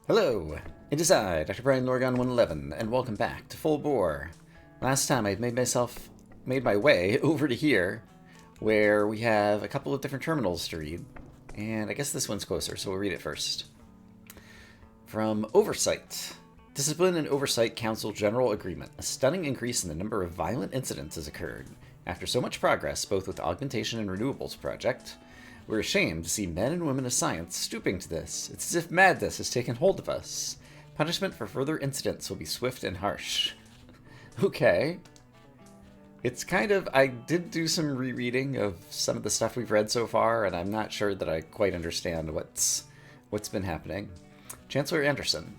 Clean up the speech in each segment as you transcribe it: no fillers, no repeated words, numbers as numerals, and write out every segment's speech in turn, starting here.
Hello, it is I, Dr. Brian Lorgon 111, and welcome back to Full Bore. Last time I made my way over to here, where we have a couple of different terminals to read, and I guess this one's closer, so we'll read it first. From Oversight. Discipline and Oversight Council General Agreement. A stunning increase in the number of violent incidents has occurred. After so much progress, both with the Augmentation and Renewables Project, we're ashamed to see men and women of science stooping to this. It's as if madness has taken hold of us. Punishment for further incidents will be swift and harsh. Okay. It's kind of... I did do some rereading of some of the stuff we've read so far, and I'm not sure that I quite understand what's been happening. Chancellor Anderson.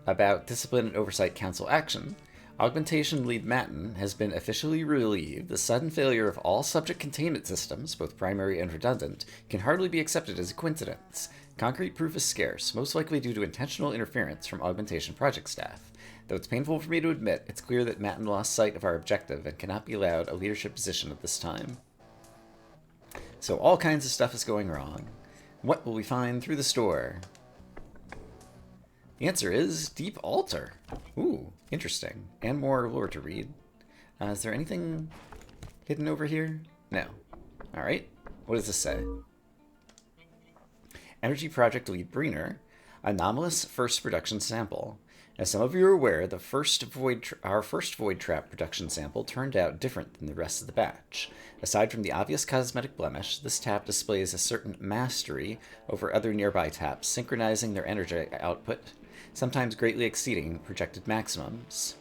About Discipline and Oversight Council action. Augmentation Lead Matin has been officially relieved. The sudden failure of all subject containment systems, both primary and redundant, can hardly be accepted as a coincidence. Concrete proof is scarce, most likely due to intentional interference from Augmentation project staff. Though it's painful for me to admit, it's clear that Matin lost sight of our objective and cannot be allowed a leadership position at this time. So all kinds of stuff is going wrong. What will we find through the store? The answer is Deep Altar. Ooh, interesting. And more lore to read. Is there anything hidden over here? No. Alright. What does this say? Energy Project Lead Breener. Anomalous first production sample. As some of you are aware, our first Void Trap production sample turned out different than the rest of the batch. Aside from the obvious cosmetic blemish, this tap displays a certain mastery over other nearby taps, synchronizing their energy output, sometimes greatly exceeding projected maximums.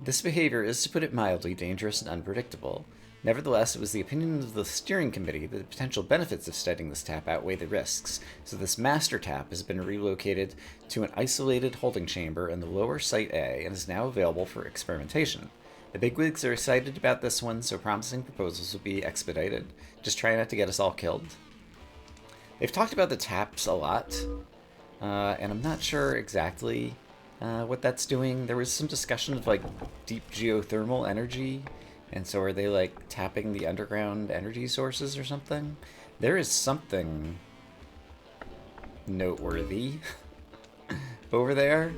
This behavior is, to put it mildly, dangerous and unpredictable. Nevertheless, it was the opinion of the steering committee that the potential benefits of studying this tap outweigh the risks, so this master tap has been relocated to an isolated holding chamber in the lower Site A and is now available for experimentation. The bigwigs are excited about this one, so promising proposals will be expedited. Just try not to get us all killed. They've talked about the taps a lot, and I'm not sure exactly what that's doing. There was some discussion of like deep geothermal energy, and so are they like tapping the underground energy sources or something? There is something noteworthy over there.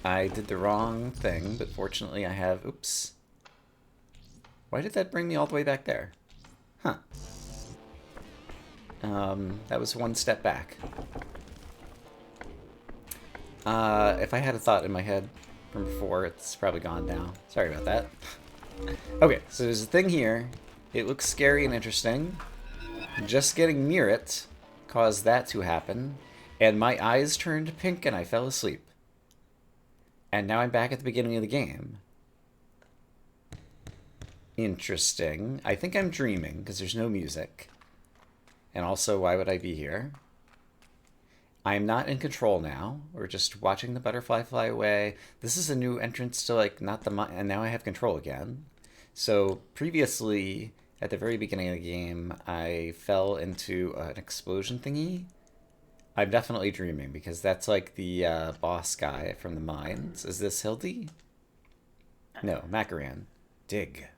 I did the wrong thing, but fortunately I have... Oops. Why did that bring me all the way back there? Huh. That was one step back. If I had a thought in my head from before, it's probably gone now. Sorry about that. Okay, so there's a thing here. It looks scary and interesting. Just getting near it caused that to happen, and my eyes turned pink and I fell asleep. And now I'm back at the beginning of the game. Interesting. I think I'm dreaming, because there's no music. And also, why would I be here? I'm not in control now. We're just watching the butterfly fly away. This is a new entrance to, like, not the... And now I have control again. So, previously, at the very beginning of the game, I fell into an explosion thingy. I'm definitely dreaming, because that's, like, the boss guy from the mines. Is this Hildy? No, Macaran. Dig.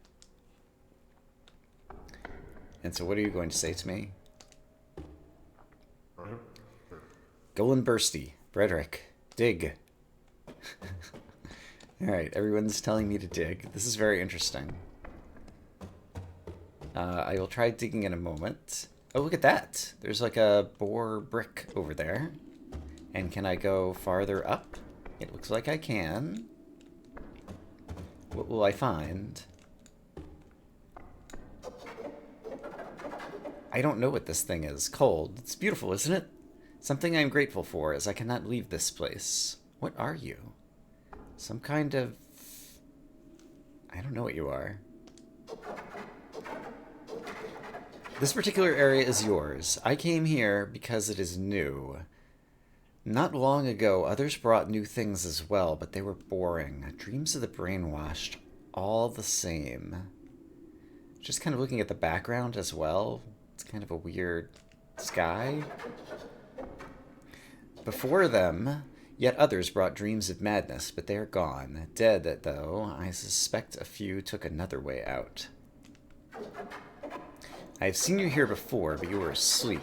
And so what are you going to say to me? Golan Bursty. Brederick. Dig. Alright, everyone's telling me to dig. This is very interesting. I will try digging in a moment. Oh, look at that! There's like a boar brick over there. And can I go farther up? It looks like I can. What will I find? I don't know what this thing is. Cold. It's beautiful, isn't it? Something I'm grateful for, as I cannot leave this place. What are you? Some kind of... I don't know what you are. This particular area is yours. I came here because it is new. Not long ago, others brought new things as well, but they were boring. Dreams of the brainwashed. All the same. Just kind of looking at the background as well. It's kind of a weird sky. Before them, yet others brought dreams of madness, but they are gone. Dead, though, I suspect a few took another way out. I have seen you here before, but you were asleep.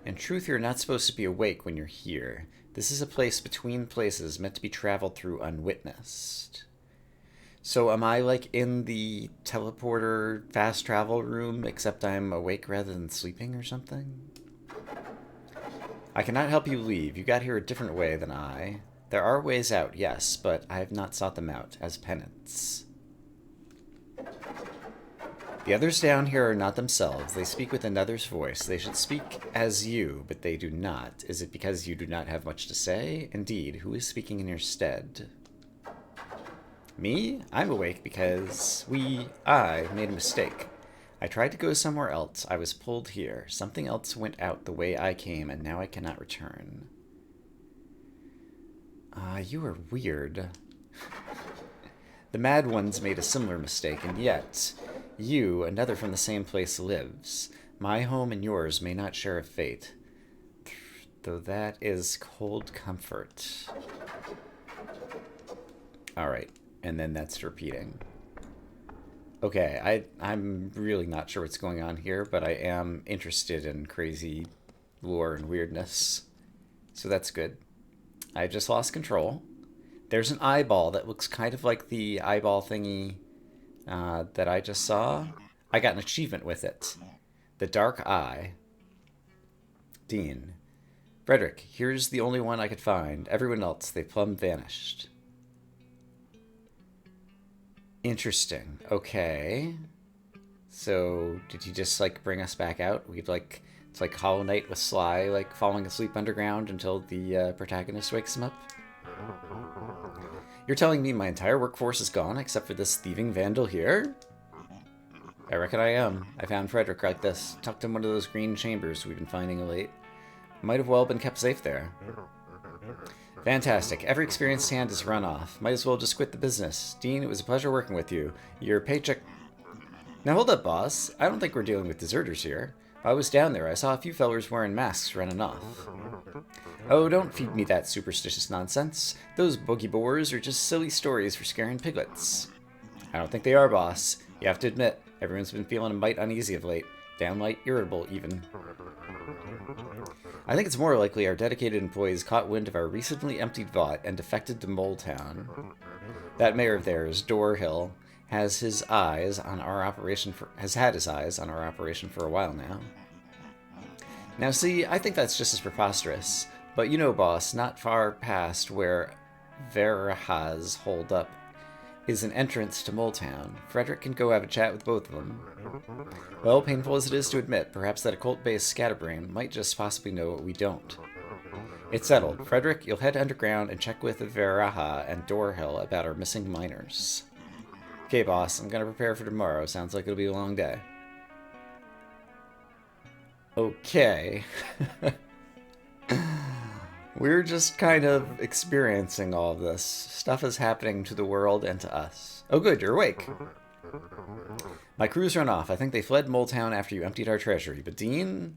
In truth, you're not supposed to be awake when you're here. This is a place between places meant to be traveled through unwitnessed. So am I like in the teleporter fast travel room, except I'm awake rather than sleeping or something? I cannot help you leave. You got here a different way than I. There are ways out, yes, but I have not sought them out as penance. The others down here are not themselves. They speak with another's voice. They should speak as you, but they do not. Is it because you do not have much to say? Indeed, who is speaking in your stead? Me? I'm awake because I made a mistake. I tried to go somewhere else. I was pulled here. Something else went out the way I came, and now I cannot return. You are weird. The mad ones made a similar mistake, and yet, you, another from the same place, lives. My home and yours may not share a fate, though that is cold comfort. Alright, and then that's repeating. Okay, I'm really not sure what's going on here, but I am interested in crazy lore and weirdness. So that's good. I just lost control. There's an eyeball that looks kind of like the eyeball thingy that I just saw. I got an achievement with it. The Dark Eye. Dean. Frederick, here's the only one I could find. Everyone else, they plumb vanished. Interesting. Okay. So, did he just, like, bring us back out? It's like Hollow Knight with Sly, like, falling asleep underground until the protagonist wakes him up? You're telling me my entire workforce is gone except for this thieving vandal here? I reckon I am. I found Frederick like this, tucked in one of those green chambers we've been finding of late. Might have well been kept safe there. Fantastic. Every experienced hand is run off. Might as well just quit the business. Dean, it was a pleasure working with you. Your paycheck... Now hold up, boss. I don't think we're dealing with deserters here. While I was down there, I saw a few fellers wearing masks running off. Oh, don't feed me that superstitious nonsense. Those boogie boars are just silly stories for scaring piglets. I don't think they are, boss. You have to admit, everyone's been feeling a mite uneasy of late. Downright irritable, even. I think it's more likely our dedicated employees caught wind of our recently emptied vault and defected to Mole Town. That mayor of theirs, Dorhill, has had his eyes on our operation for a while now. Now see, I think that's just as preposterous. But you know, boss, not far past where Veraha's hold up is an entrance to Mole Town. Frederick can go have a chat with both of them. Well, painful as it is to admit, perhaps that occult-based scatterbrain might just possibly know what we don't. It's settled. Frederick, you'll head underground and check with Veraha and Dorhill about our missing miners. Okay, boss, I'm gonna prepare for tomorrow. Sounds like it'll be a long day. Okay. We're just kind of experiencing all of this. Stuff is happening to the world and to us. Oh good, you're awake. My crew's run off. I think they fled Mole Town after you emptied our treasury. But Dean?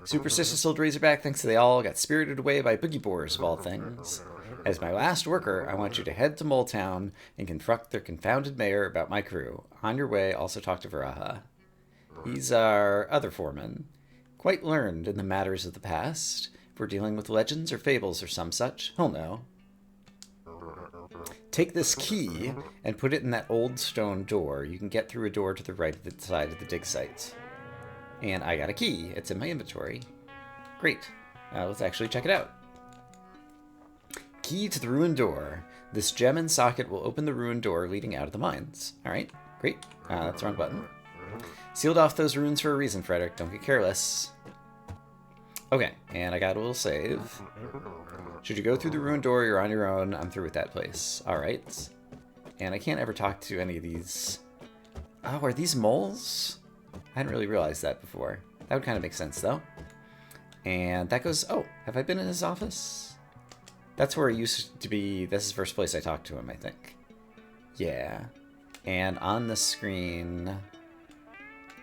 Superstitious old Razorback thinks they all got spirited away by boogie boars of all things. As my last worker, I want you to head to Mole Town and confront their confounded mayor about my crew. On your way, also talk to Veraha. He's our other foreman. Quite learned in the matters of the past. If we're dealing with legends or fables or some such, he'll know. Take this key and put it in that old stone door. You can get through a door to the right of the side of the dig site. And I got a key. It's in my inventory. Great. Let's actually check it out. Key to the ruined door. This gem and socket will open the ruined door leading out of the mines. Alright, great. That's the wrong button. Sealed off those ruins for a reason, Frederick. Don't get careless. Okay, and I got a little save. Should you go through the ruined door, you're on your own. I'm through with that place. Alright. And I can't ever talk to any of these... Oh, are these moles? I hadn't really realized that before. That would kind of make sense, though. And that goes... Oh, have I been in his office? That's where it used to be. This is the first place I talked to him, I think. Yeah. And on the screen...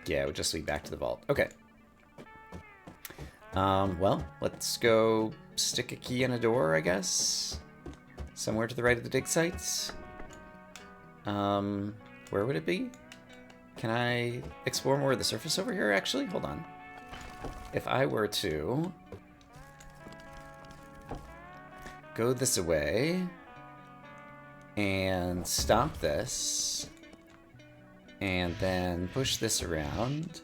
Yeah, it would just lead back to the vault. Okay. Well, let's go stick a key in a door, I guess. Somewhere to the right of the dig sites. Where would it be? Can I explore more of the surface over here, actually? Hold on. if I were to go this way and stomp this and then push this around,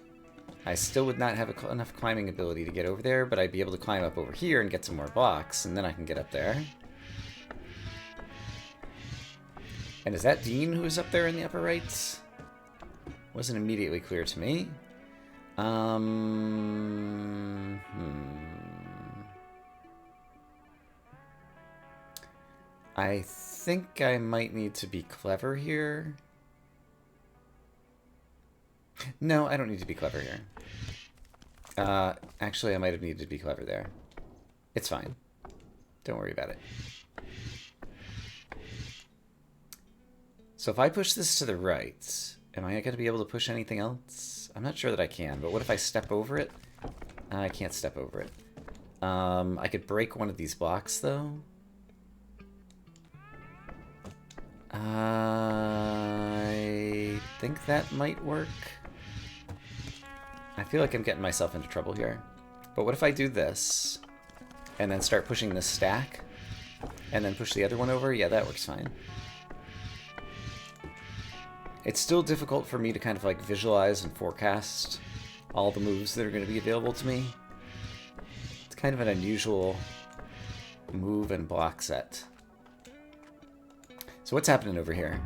I still would not have enough climbing ability to get over there, but I'd be able to climb up over here and get some more blocks, and then I can get up there. And is that Dean who is up there in the upper right? Wasn't immediately clear to me. I think I might need to be clever here. No, I don't need to be clever here. Actually, I might have needed to be clever there. It's fine. Don't worry about it. So if I push this to the right, am I going to be able to push anything else? I'm not sure that I can, but what if I step over it? I can't step over it. I could break one of these blocks, though. I think that might work. I feel like I'm getting myself into trouble here. But what if I do this, and then start pushing this stack, and then push the other one over? Yeah, that works fine. It's still difficult for me to kind of like visualize and forecast all the moves that are going to be available to me. It's kind of an unusual move and block set. So what's happening over here?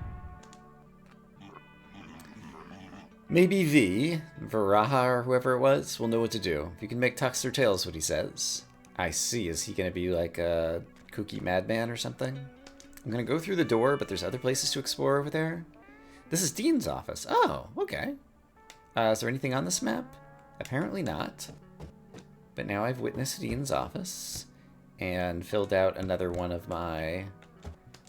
Maybe Varaha or whoever it was, will know what to do. If you can make tucks or tails, what he says. I see. Is he going to be like a kooky madman or something? I'm going to go through the door, but there's other places to explore over there. This is Dean's office. Oh, okay. Is there anything on this map? Apparently not. But now I've witnessed Dean's office and filled out another one of my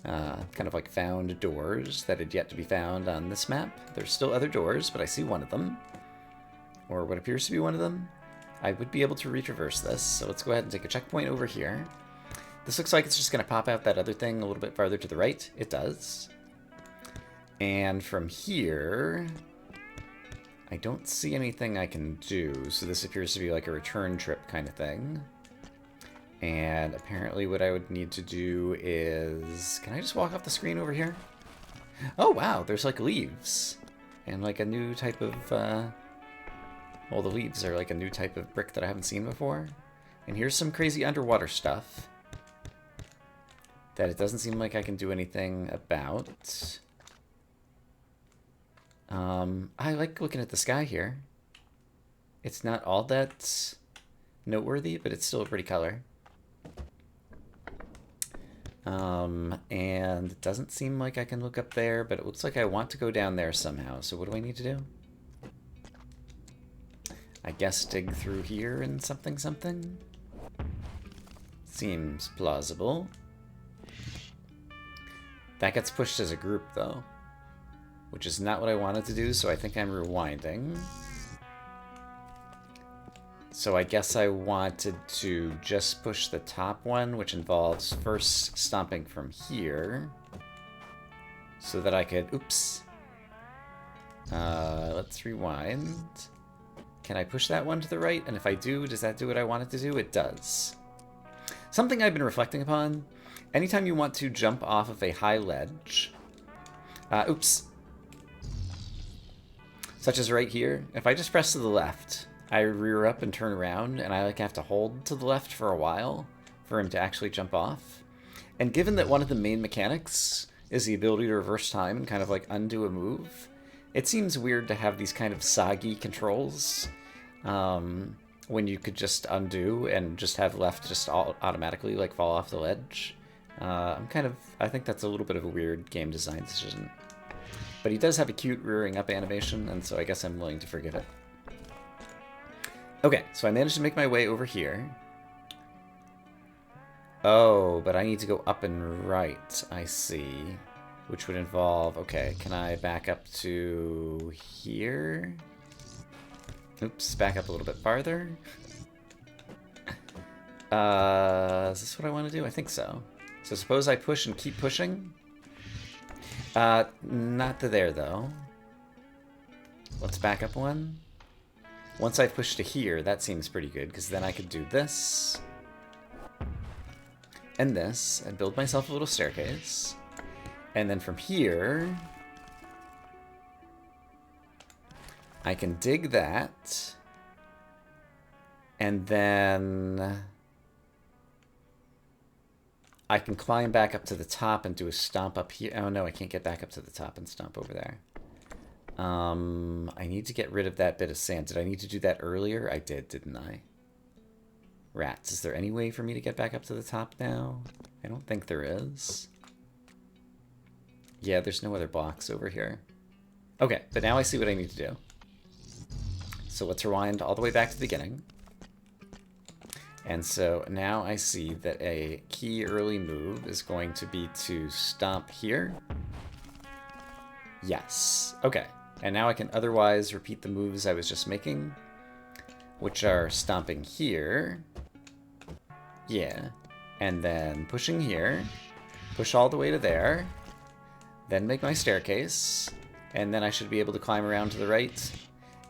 kind of like found doors that had yet to be found on this map. There's still other doors, but I see one of them. Or what appears to be one of them. I would be able to retraverse this, so let's go ahead and take a checkpoint over here. This looks like it's just going to pop out that other thing a little bit farther to the right. It does. And from here, I don't see anything I can do, so this appears to be like a return trip kind of thing. And apparently what I would need to do is... Can I just walk off the screen over here? Oh, wow, there's like leaves. And like a new type of... Well, the leaves are like a new type of brick that I haven't seen before. And here's some crazy underwater stuff that it doesn't seem like I can do anything about. I like looking at the sky here. It's not all that noteworthy, but it's still a pretty color. And it doesn't seem like I can look up there, but it looks like I want to go down there somehow. So what do I need to do? I guess dig through here and something. Seems plausible. That gets pushed as a group, though, which is not what I wanted to do, so I think I'm rewinding. So I guess I wanted to just push the top one, which involves first stomping from here, so that I could... Oops. Let's rewind. Can I push that one to the right? And if I do, does that do what I want it to do? It does. Something I've been reflecting upon. Anytime you want to jump off of a high ledge... oops. Such as right here. If I just press to the left, I rear up and turn around, and I like have to hold to the left for a while for him to actually jump off. And given that one of the main mechanics is the ability to reverse time and kind of like undo a move, it seems weird to have these kind of soggy controls when you could just undo and just have left just automatically like fall off the ledge. I think that's a little bit of a weird game design decision. But he does have a cute rearing up animation, and so I guess I'm willing to forgive it. Okay, so I managed to make my way over here. Oh, but I need to go up and right, I see. Which would involve... Okay, can I back up to here? Oops, back up a little bit farther. Is this what I want to do? I think so. So suppose I push and keep pushing? Not to there, though. Let's back up one. Once I've pushed to here, that seems pretty good, because then I could do this and this, and build myself a little staircase. And then from here, I can dig that, and then I can climb back up to the top and do a stomp up here. Oh no, I can't get back up to the top and stomp over there. I need to get rid of that bit of sand. Did I need to do that earlier? I did, didn't I? Rats. Is there any way for me to get back up to the top now? I don't think there is. Yeah, there's no other blocks over here. Okay, but now I see what I need to do. So let's rewind all the way back to the beginning. And so now I see that a key early move is going to be to stomp here. Yes. Okay. And now I can otherwise repeat the moves I was just making, which are stomping here. Yeah. And then pushing here. Push all the way to there. Then make my staircase. And then I should be able to climb around to the right.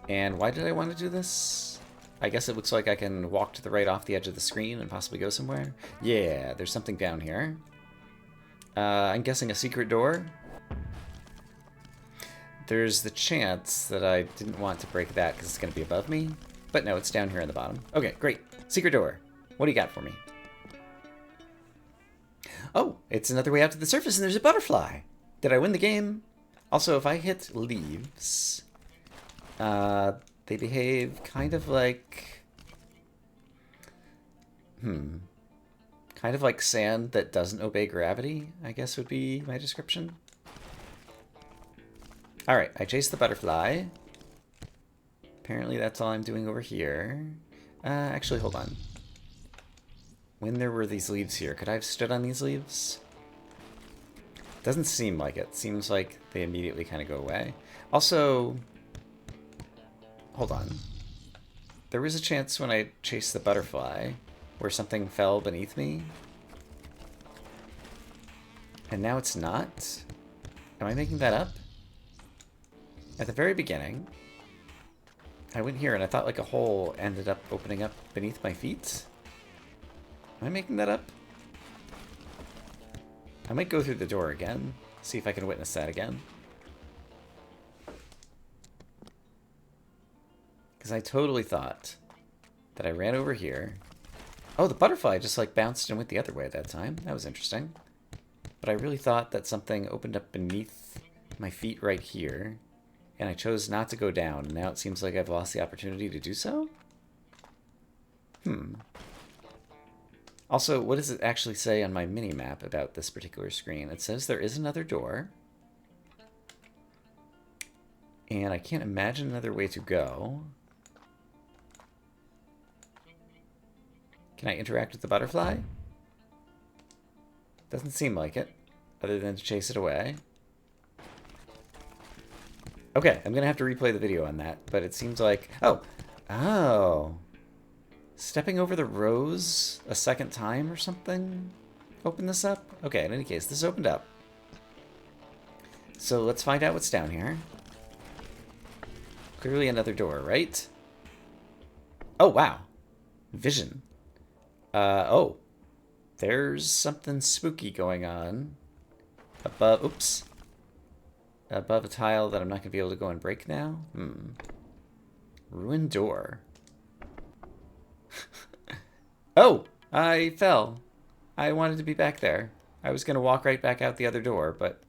And why did I want to do this? I guess it looks like I can walk to the right off the edge of the screen and possibly go somewhere. Yeah, there's something down here. I'm guessing a secret door. There's the chance that I didn't want to break that because it's going to be above me. But no, it's down here in the bottom. Okay, great. Secret door. What do you got for me? Oh, it's another way out to the surface and there's a butterfly. Did I win the game? Also, if I hit leaves, they behave kind of like... Kind of like sand that doesn't obey gravity, I guess would be my description. Alright, I chased the butterfly. Apparently that's all I'm doing over here. Actually, hold on. When there were these leaves here, could I have stood on these leaves? Doesn't seem like it. Seems like they immediately kind of go away. Also, hold on. There was a chance when I chased the butterfly where something fell beneath me. And now it's not? Am I making that up? At the very beginning, I went here and I thought like a hole ended up opening up beneath my feet. Am I making that up? I might go through the door again, see if I can witness that again. Because I totally thought that I ran over here. Oh, the butterfly just like bounced and went the other way at that time. That was interesting. But I really thought that something opened up beneath my feet right here. And I chose not to go down. And now it seems like I've lost the opportunity to do so? Also, what does it actually say on my mini-map about this particular screen? It says there is another door. And I can't imagine another way to go. Can I interact with the butterfly? Doesn't seem like it, other than to chase it away. Okay, I'm going to have to replay the video on that, but it seems like... Oh. Stepping over the rose a second time or something? Open this up? Okay, in any case, this opened up. So let's find out what's down here. Clearly another door, right? Oh, wow. Vision. Oh. There's something spooky going on. Above, oops. Above a tile that I'm not going to be able to go and break now? Ruined door. Oh! I fell. I wanted to be back there. I was going to walk right back out the other door, but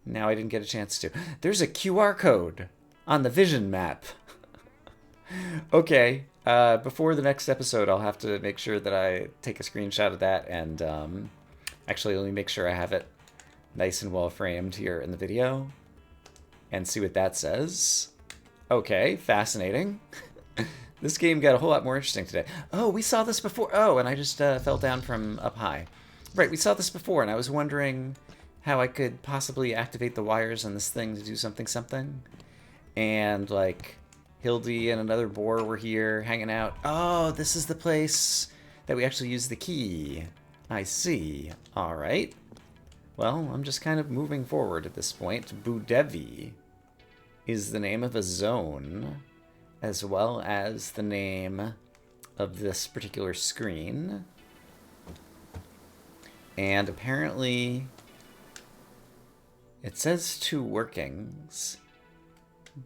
now I didn't get a chance to. There's a QR code on the vision map. Okay. Before the next episode, I'll have to make sure that I take a screenshot of that and actually let me make sure I have it nice and well framed here in the video and see what that says. Okay, fascinating. This game got a whole lot more interesting today. Oh, we saw this before. Oh, and I just fell down from up high. Right, we saw this before, and I was wondering how I could possibly activate the wires on this thing to do something. And, like, Hildy and another boar were here hanging out. Oh, this is the place that we actually use the key. I see. All right. Well, I'm just kind of moving forward at this point. Budevi is the name of a zone. as well as the name of this particular screen. And apparently it says 2 workings,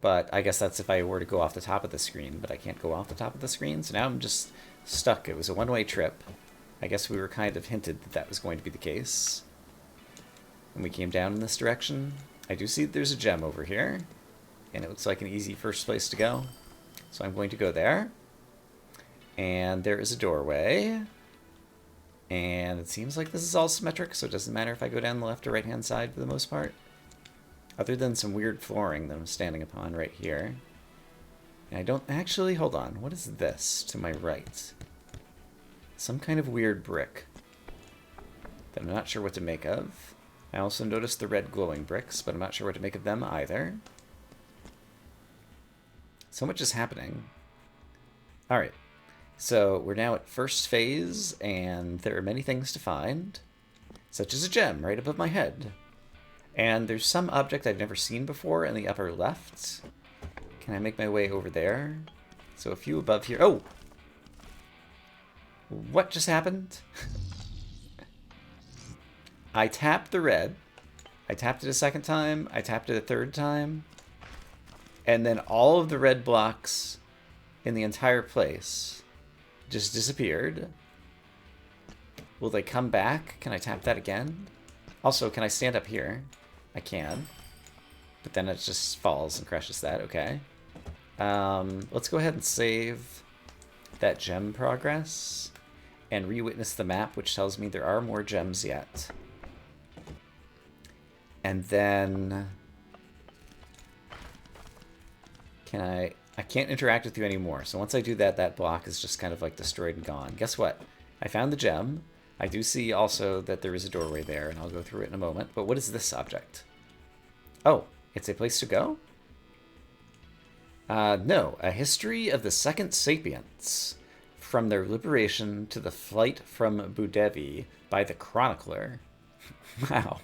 but I guess that's if I were to go off the top of the screen, but I can't go off the top of the screen, so now I'm just stuck. It was a one-way trip. I guess we were kind of hinted that that was going to be the case when we came down in this direction. I do see that there's a gem over here, and it looks like an easy first place to go. So I'm going to go there. And there is a doorway. And it seems like this is all symmetric, so it doesn't matter if I go down the left or right-hand side for the most part. Other than some weird flooring that I'm standing upon right here. And I don't actually... Hold on. What is this to my right? Some kind of weird brick that I'm not sure what to make of. I also noticed the red glowing bricks, but I'm not sure what to make of them either. So much is happening. Alright, so we're now at first phase, and there are many things to find, such as a gem right above my head. And there's some object I've never seen before in the upper left. Can I make my way over there? So a few above here. Oh! What just happened? I tapped the red. I tapped it a second time. I tapped it a third time. And then all of the red blocks in the entire place just disappeared. Will they come back? Can I tap that again? Also, can I stand up here? I can. But then it just falls and crushes that. Okay. Let's go ahead and save that gem progress and re-witness the map, which tells me there are more gems yet. And then... I can't interact with you anymore. So once I do that, that block is just kind of like destroyed and gone. Guess what? I found the gem. I do see also that there is a doorway there, and I'll go through it in a moment. But what is this object? Oh, it's a place to go? No. A history of the second sapients. From their liberation to the flight from Budevi by the chronicler. Wow.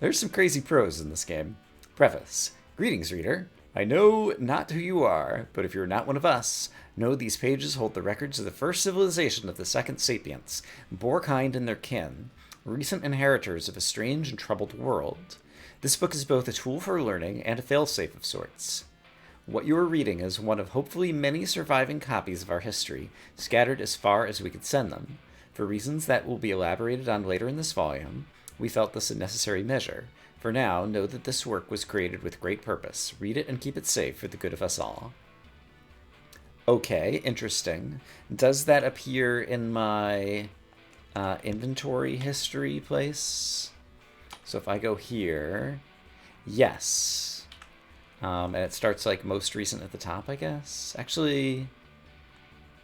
There's some crazy prose in this game. Preface. Greetings, reader. I know not who you are, but if you're not one of us, know these pages hold the records of the first civilization of the second sapients, boarkind and their kin, recent inheritors of a strange and troubled world. This book is both a tool for learning and a failsafe of sorts. What you are reading is one of hopefully many surviving copies of our history, scattered as far as we could send them. For reasons that will be elaborated on later in this volume, we felt this a necessary measure. For now, know that this work was created with great purpose. Read it and keep it safe for the good of us all. Okay, interesting. Does that appear in my inventory history place? So if I go here, yes. And it starts like most recent at the top, I guess. Actually,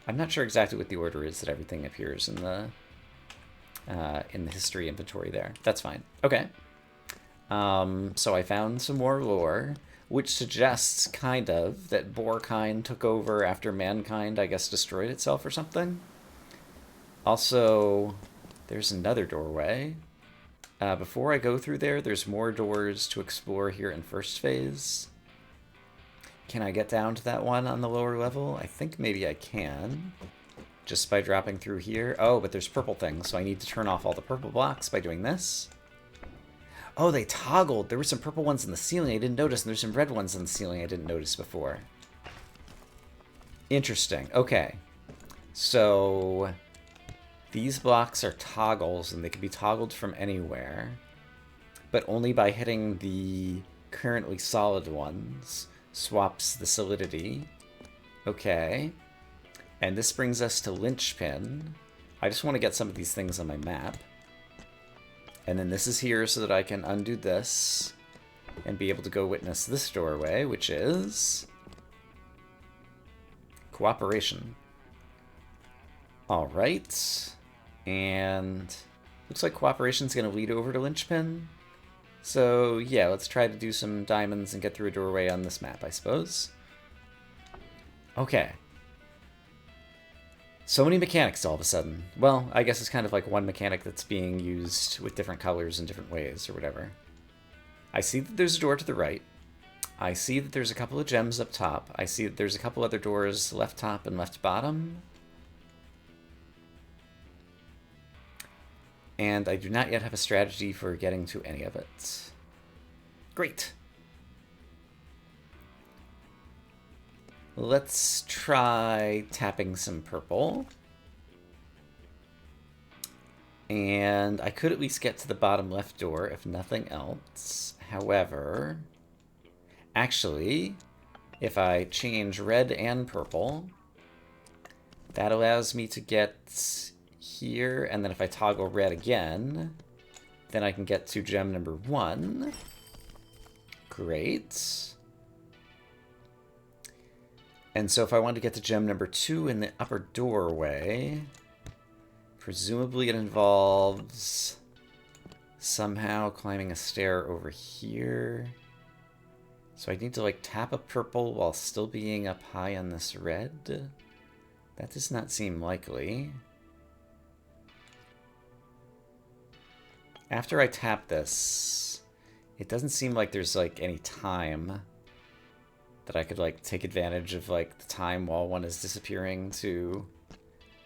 I'm not sure exactly what the order is that everything appears in the history inventory there. That's fine. Okay. So I found some more lore, which suggests, kind of, that boarkind took over after mankind, I guess, destroyed itself or something. Also, there's another doorway. Before I go through there, there's more doors to explore here in first phase. Can I get down to that one on the lower level? I think maybe I can, just by dropping through here. Oh, but there's purple things, so I need to turn off all the purple blocks by doing this. Oh, they toggled. There were some purple ones in the ceiling I didn't notice, and there's some red ones in the ceiling I didn't notice before. Interesting. Okay. So these blocks are toggles, and they can be toggled from anywhere, but only by hitting the currently solid ones. Swaps the solidity. Okay. And this brings us to Linchpin. I just want to get some of these things on my map. And then this is here so that I can undo this and be able to go witness this doorway, which is cooperation. All right. And looks like cooperation's going to lead over to Linchpin. So yeah, let's try to do some diamonds and get through a doorway on this map, I suppose. Okay. So many mechanics all of a sudden. Well, I guess it's kind of like one mechanic that's being used with different colors in different ways or whatever. I see that there's a door to the right. I see that there's a couple of gems up top. I see that there's a couple other doors left top and left bottom. And I do not yet have a strategy for getting to any of it. Great. Let's try tapping some purple. And I could at least get to the bottom left door, if nothing else. However, actually, if I change red and purple, that allows me to get here, and then if I toggle red again, then I can get to gem number 1. Great. And so if I want to get to gem number 2 in the upper doorway, presumably it involves somehow climbing a stair over here. So I need to like tap a purple while still being up high on this red. That does not seem likely. After I tap this, it doesn't seem like there's like any time that I could like take advantage of like the time while one is disappearing to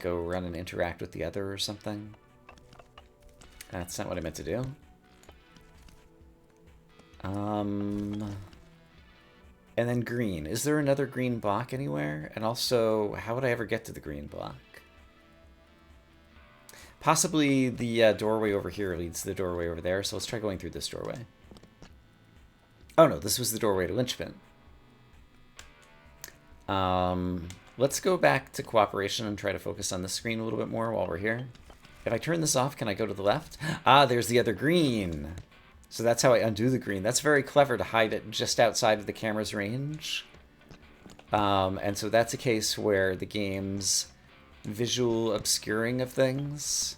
go run and interact with the other or something. That's not what I meant to do. And then green. Is there another green block anywhere? And also, how would I ever get to the green block? Possibly the doorway over here leads to the doorway over there, so let's try going through this doorway. Oh no, this was the doorway to Lynchpin. Let's go back to cooperation and try to focus on the screen a little bit more while we're here. If I turn this off, can I go to the left? Ah, there's the other green. So that's how I undo the green. That's very clever to hide it just outside of the camera's range. And so that's a case where the game's visual obscuring of things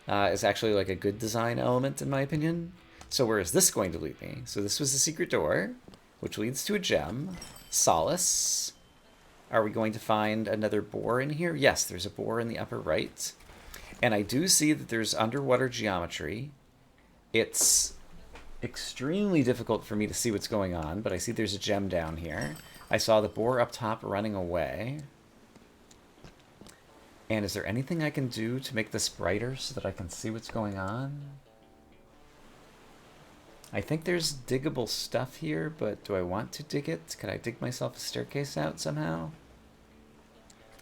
is actually like a good design element in my opinion. So where is this going to lead me? So this was the secret door, which leads to a gem. Solace. Are we going to find another boar in here? Yes, there's a boar in the upper right. And I do see that there's underwater geometry. It's extremely difficult for me to see what's going on, but I see there's a gem down here. I saw the boar up top running away. And is there anything I can do to make this brighter so that I can see what's going on? I think there's diggable stuff here, but do I want to dig it? Could I dig myself a staircase out somehow?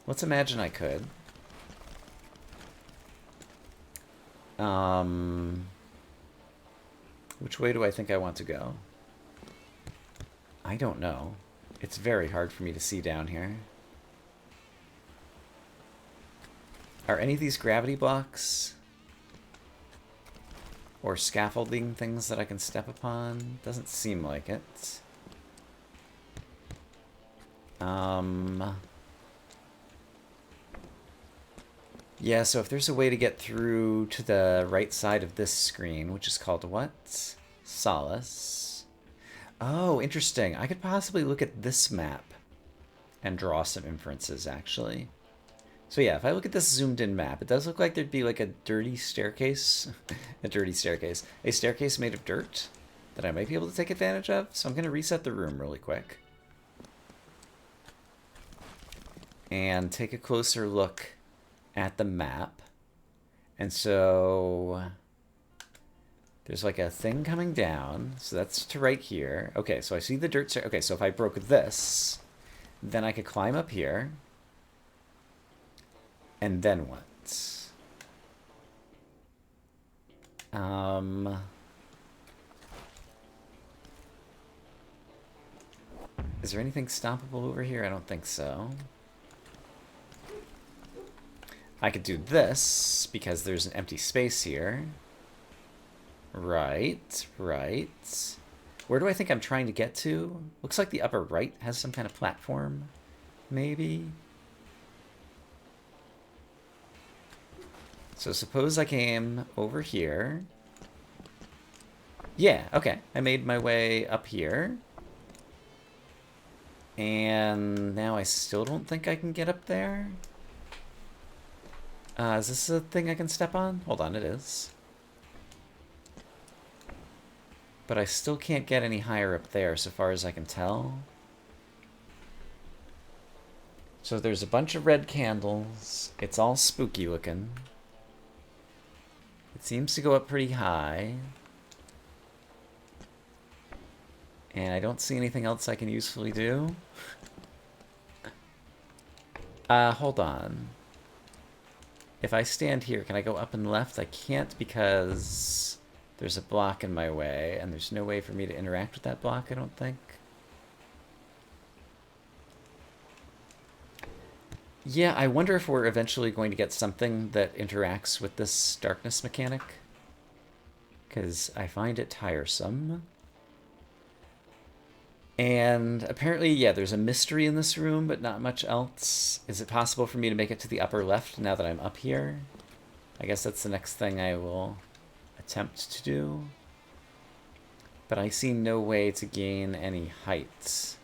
Let's imagine I could. Which way do I think I want to go? I don't know. It's very hard for me to see down here. Are any of these gravity blocks or scaffolding things that I can step upon? Doesn't seem like it. Yeah, so if there's a way to get through to the right side of this screen, which is called what? Solace. Oh, interesting. I could possibly look at this map and draw some inferences, actually. So yeah, if I look at this zoomed in map, it does look like there'd be like a dirty staircase. A dirty staircase. A staircase made of dirt that I might be able to take advantage of. So I'm going to reset the room really quick. And take a closer look at the map. And so there's like a thing coming down. So that's to right here. Okay, so I see the dirt. Okay, so if I broke this, then I could climb up here. And then what? Is there anything stoppable over here? I don't think so. I could do this because there's an empty space here. Right, right. Where do I think I'm trying to get to? Looks like the upper right has some kind of platform, maybe. So suppose I came over here. Yeah, okay. I made my way up here. And now I still don't think I can get up there. Is this a thing I can step on? Hold on, it is. But I still can't get any higher up there so far as I can tell. So there's a bunch of red candles. It's all spooky looking. It seems to go up pretty high. And I don't see anything else I can usefully do. Hold on. If I stand here, can I go up and left? I can't because there's a block in my way, and there's no way for me to interact with that block, I don't think. Yeah, I wonder if we're eventually going to get something that interacts with this darkness mechanic. Because I find it tiresome. And apparently, yeah, there's a mystery in this room, but not much else. Is it possible for me to make it to the upper left now that I'm up here? I guess that's the next thing I will attempt to do. But I see no way to gain any height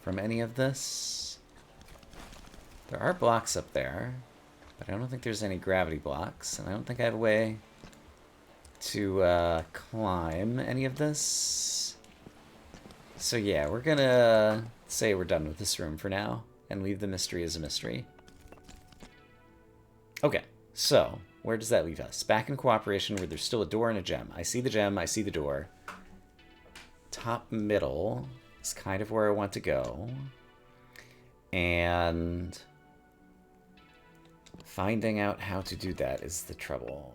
from any of this. There are blocks up there, but I don't think there's any gravity blocks, and I don't think I have a way to climb any of this. So yeah, we're gonna say we're done with this room for now, and leave the mystery as a mystery. Okay, so where does that leave us? Back in cooperation where there's still a door and a gem. I see the gem, I see the door. Top middle is kind of where I want to go. And finding out how to do that is the trouble.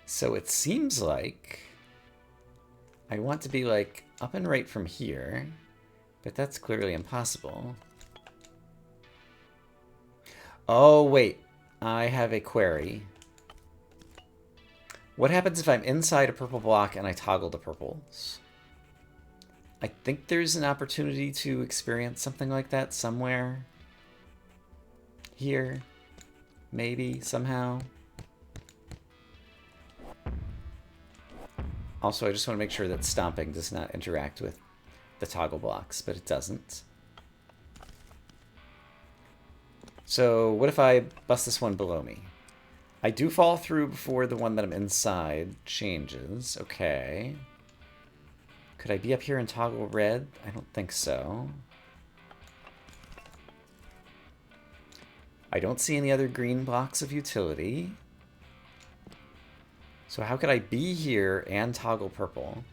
So it seems like I want to be like up and right from here, but that's clearly impossible. Oh, wait. I have a query. What happens if I'm inside a purple block and I toggle the purples? I think there's an opportunity to experience something like that somewhere. Here. Maybe, somehow. Also, I just want to make sure that stomping does not interact with the toggle blocks, but it doesn't. So what if I bust this one below me? I do fall through before the one that I'm inside changes. Okay. Could I be up here and toggle red? I don't think so. I don't see any other green blocks of utility. So how could I be here and toggle purple?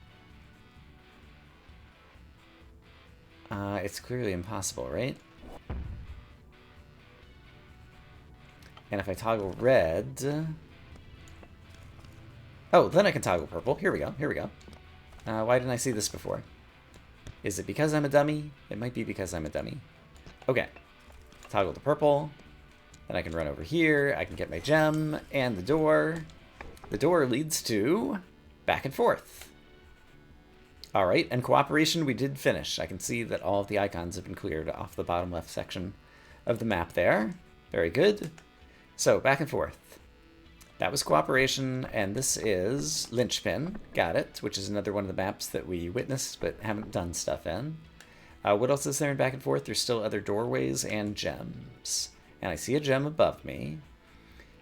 It's clearly impossible, right? And if I toggle red... Oh, then I can toggle purple. Here we go, here we go. Why didn't I see this before? Is it because I'm a dummy? It might be because I'm a dummy. Okay. Toggle the purple. Then I can run over here. I can get my gem and the door. The door leads to back and forth. All right, and cooperation we did finish. I can see that all of the icons have been cleared off the bottom left section of the map there. Very good. So, back and forth. That was cooperation, and this is linchpin. Got it, which is another one of the maps that we witnessed but haven't done stuff in. What else is there in back and forth? There's still other doorways and gems. And I see a gem above me.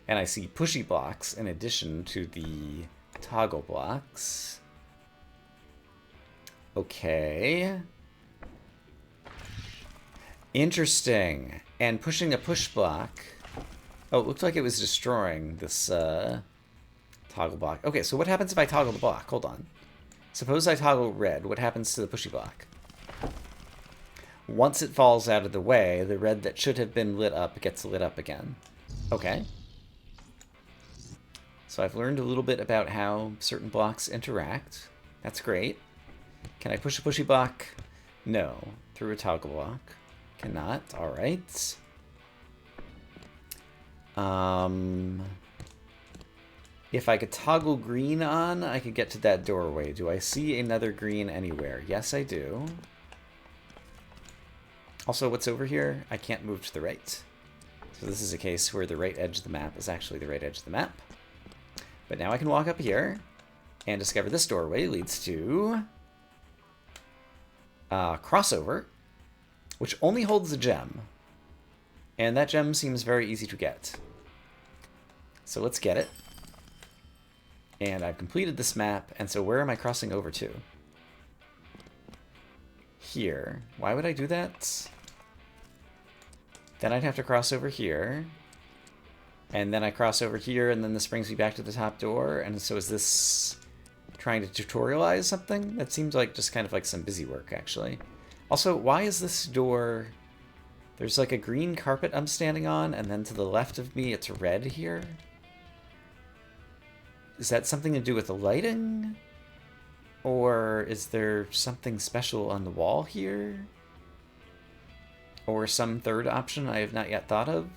And I see pushy blocks in addition to the toggle blocks. Okay. Interesting. And pushing a push block... Oh, it looked like it was destroying this toggle block. Okay, so what happens if I toggle the block? Hold on. Suppose I toggle red. What happens to the pushy block? Once it falls out of the way, the red that should have been lit up gets lit up again. Okay. So I've learned a little bit about how certain blocks interact. That's great. Can I push a pushy block? No. Through a toggle block. Cannot. All right. If I could toggle green on, I could get to that doorway. Do I see another green anywhere? Yes, I do. Also, what's over here? I can't move to the right. So this is a case where the right edge of the map is actually the right edge of the map. But now I can walk up here and discover this doorway leads to crossover, which only holds a gem. And that gem seems very easy to get. So let's get it. And I've completed this map, and so where am I crossing over to? Here. Why would I do that? Then I'd have to cross over here. And then I cross over here, and then this brings me back to the top door. And so is this trying to tutorialize something? That seems like just kind of like some busy work, actually. Also, why is this door... There's like a green carpet I'm standing on, and then to the left of me it's red here. Is that something to do with the lighting? Or is there something special on the wall here? Or some third option I have not yet thought of?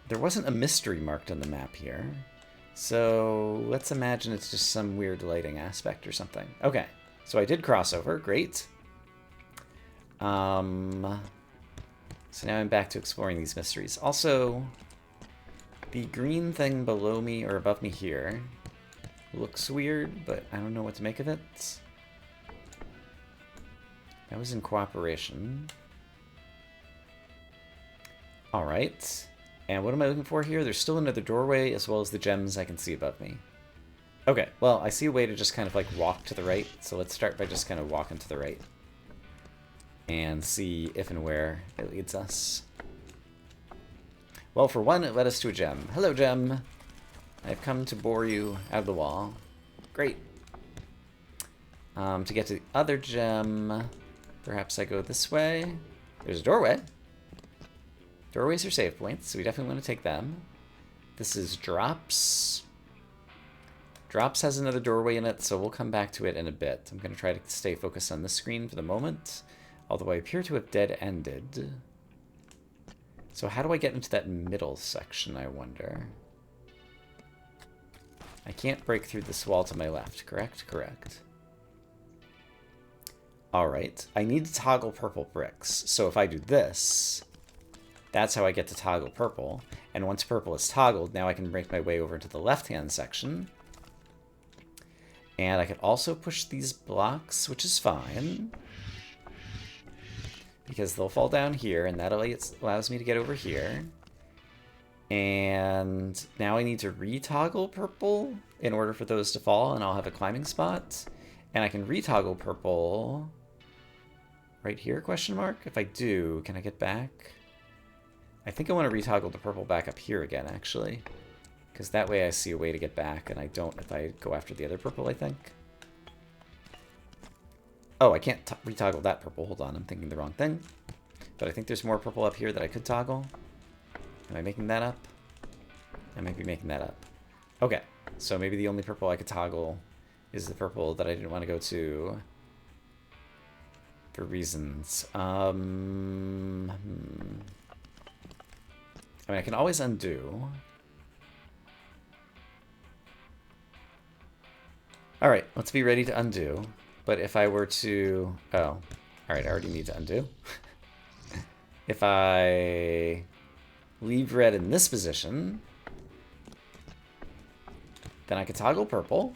There wasn't a mystery marked on the map here. So let's imagine it's just some weird lighting aspect or something. Okay, so I did cross over, great. So now I'm back to exploring these mysteries. Also, the green thing below me or above me here looks weird, but I don't know what to make of it. That was in cooperation. Alright. And what am I looking for here? There's still another doorway, as well as the gems I can see above me. Okay, well, I see a way to just kind of like walk to the right, so let's start by just kind of walking to the right. And see if and where it leads us. Well, for one, it led us to a gem. Hello, gem. I've come to bore you out of the wall. Great. To get to the other gem, perhaps I go this way. There's a doorway. Doorways are save points, so we definitely want to take them. This is Drops. Drops has another doorway in it, so we'll come back to it in a bit. I'm going to try to stay focused on this screen for the moment, although I appear to have dead-ended. So how do I get into that middle section, I wonder? I can't break through this wall to my left, correct? Correct. Alright, I need to toggle purple bricks. So if I do this, that's how I get to toggle purple. And once purple is toggled, now I can break my way over to the left-hand section. And I can also push these blocks, which is fine, because they'll fall down here, and that allows me to get over here. And now I need to re-toggle purple in order for those to fall, and I'll have a climbing spot. And I can re-toggle purple right here, question mark? If I do, can I get back? I think I want to re-toggle the purple back up here again, actually. Because that way I see a way to get back, and I don't if I go after the other purple, I think. Oh, I can't re-toggle that purple. Hold on, I'm thinking the wrong thing. But I think there's more purple up here that I could toggle. Am I making that up? I might be making that up. Okay, so maybe the only purple I could toggle is the purple that I didn't want to go to for reasons. I mean, I can always undo. Alright, let's be ready to undo. But if I were to... Oh, alright, I already need to undo. If I leave red in this position, then I can toggle purple,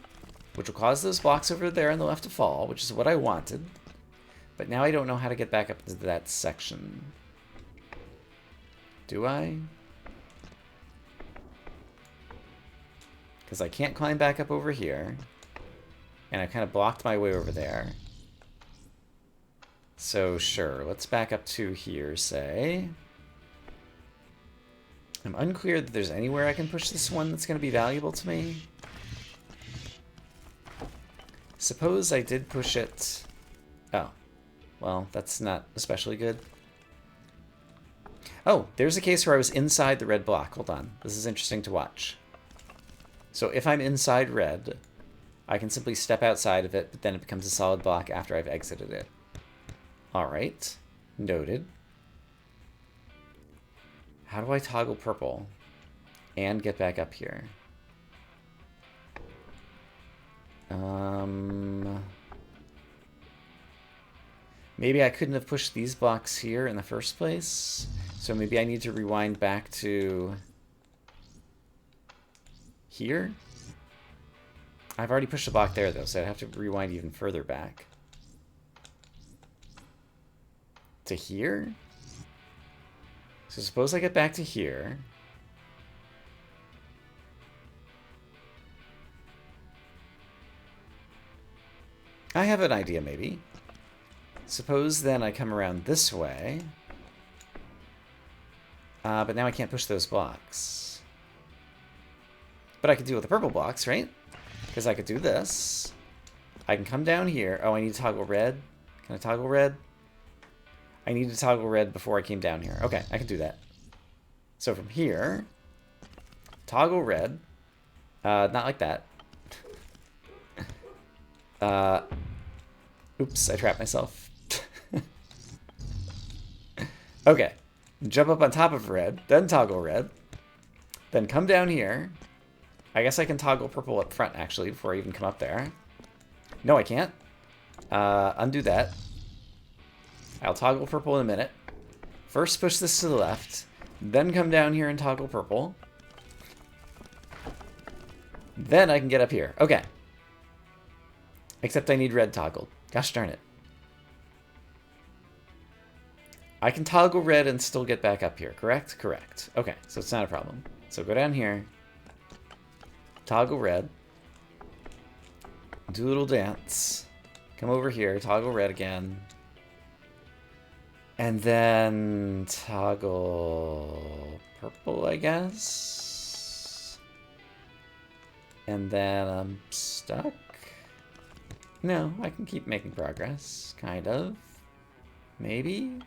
which will cause those blocks over there on the left to fall, which is what I wanted. But now I don't know how to get back up into that section. Do I? Because I can't climb back up over here. And I kind of blocked my way over there. So sure, let's back up to here, say. I'm unclear that there's anywhere I can push this one that's going to be valuable to me. Suppose I did push it... Oh. Well, that's not especially good. Oh, there's a case where I was inside the red block. Hold on. This is interesting to watch. So if I'm inside red, I can simply step outside of it, but then it becomes a solid block after I've exited it. Alright. Noted. How do I toggle purple and get back up here? Maybe I couldn't have pushed these blocks here in the first place, so maybe I need to rewind back to here? I've already pushed a block there, though, so I'd have to rewind even further back. to here. So suppose I get back to here. I have an idea, maybe. Suppose then I come around this way. But now I can't push those blocks. But I could deal with the purple blocks, right? Because I could do this. I can come down here. Oh, I need to toggle red. Can I toggle red? I need to toggle red before I came down here. Okay, I can do that. So from here, toggle red. Not like that. Oops, I trapped myself. Okay. Jump up on top of red, then toggle red. Then come down here. I guess I can toggle purple up front, actually, before I even come up there. No, I can't. Undo that. I'll toggle purple in a minute. First push this to the left, then come down here and toggle purple. Then I can get up here. Okay. Except I need red toggled. Gosh darn it. I can toggle red and still get back up here, correct? Correct. Okay, so it's not a problem. So go down here. Toggle red. Do a little dance. Come over here, toggle red again. And then toggle purple, I guess. And then I'm stuck. No, I can keep making progress. Kind of. Maybe?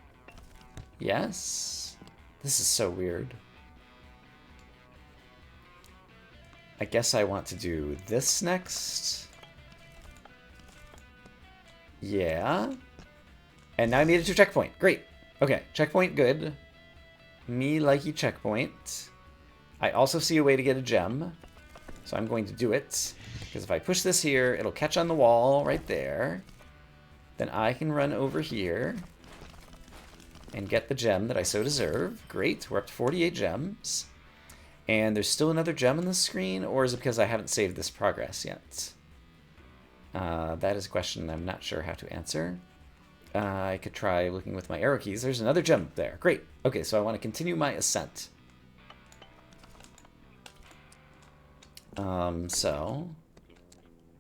Yes? This is so weird. I guess I want to do this next. Yeah. And now I made it to a checkpoint. Great. Okay, checkpoint good. Me likey checkpoint. I also see a way to get a gem. So I'm going to do it. Because if I push this here, it'll catch on the wall right there. Then I can run over here and get the gem that I so deserve. Great, we're up to 48 gems. And there's still another gem on the screen, or is it because I haven't saved this progress yet? That is a question I'm not sure how to answer. I could try looking with my arrow keys. There's another gem there. Great. Okay, so I want to continue my ascent. So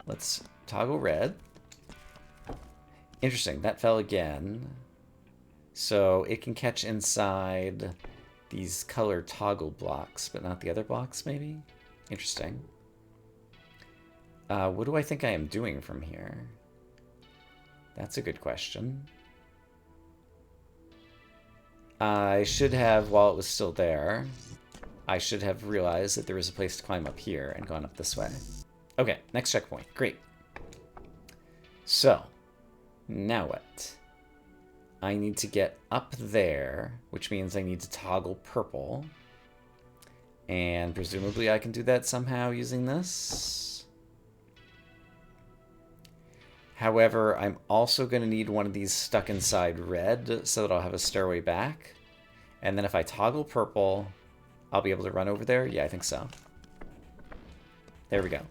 let's toggle red. Interesting, that fell again. So it can catch inside these color toggle blocks, but not the other blocks, maybe? Interesting. What do I think I am doing from here? That's a good question. I should have, while it was still there, I should have realized that there was a place to climb up here and gone up this way. Okay, next checkpoint. Great. So, now what? I need to get up there, which means I need to toggle purple. And presumably I can do that somehow using this. However, I'm also going to need one of these stuck inside red so that I'll have a stairway back. And then if I toggle purple, I'll be able to run over there? Yeah, I think so. There we go.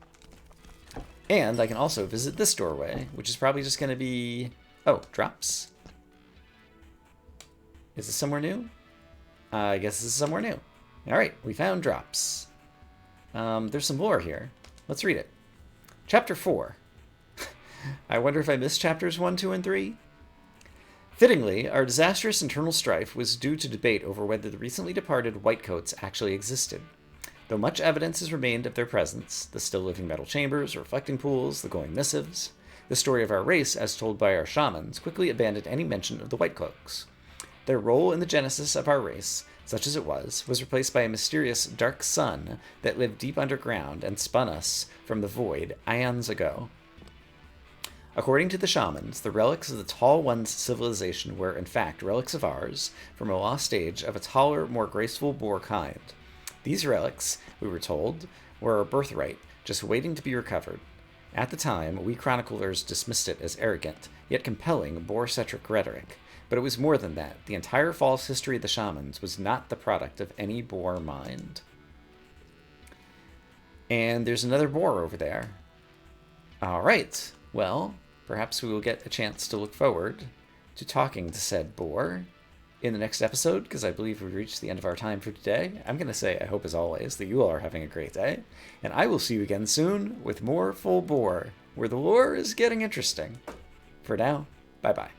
And I can also visit this doorway, which is probably just going to be... Oh, drops. Is this somewhere new? I guess this is somewhere new. Alright, we found drops. There's some lore here. Let's read it. Chapter 4. I wonder if I missed chapters 1, 2, and 3? Fittingly, our disastrous internal strife was due to debate over whether the recently departed Whitecoats actually existed. Though much evidence has remained of their presence, the still-living metal chambers, reflecting pools, the glowing missives, the story of our race, as told by our shamans, quickly abandoned any mention of the Whitecloaks. Their role in the genesis of our race, such as it was replaced by a mysterious dark sun that lived deep underground and spun us from the void aeons ago. According to the shamans, the relics of the Tall One's civilization were, in fact, relics of ours from a lost age of a taller, more graceful boar kind. These relics, we were told, were our birthright, just waiting to be recovered. At the time, we chroniclers dismissed it as arrogant, yet compelling boar-centric rhetoric. But it was more than that. The entire false history of the shamans was not the product of any boar mind. And there's another boar over there. Alright, well, perhaps we will get a chance to look forward to talking to said boar in the next episode, because I believe we've reached the end of our time for today. I'm going to say, I hope as always, that you all are having a great day, and I will see you again soon with more Full Boar, where the lore is getting interesting. For now, bye-bye.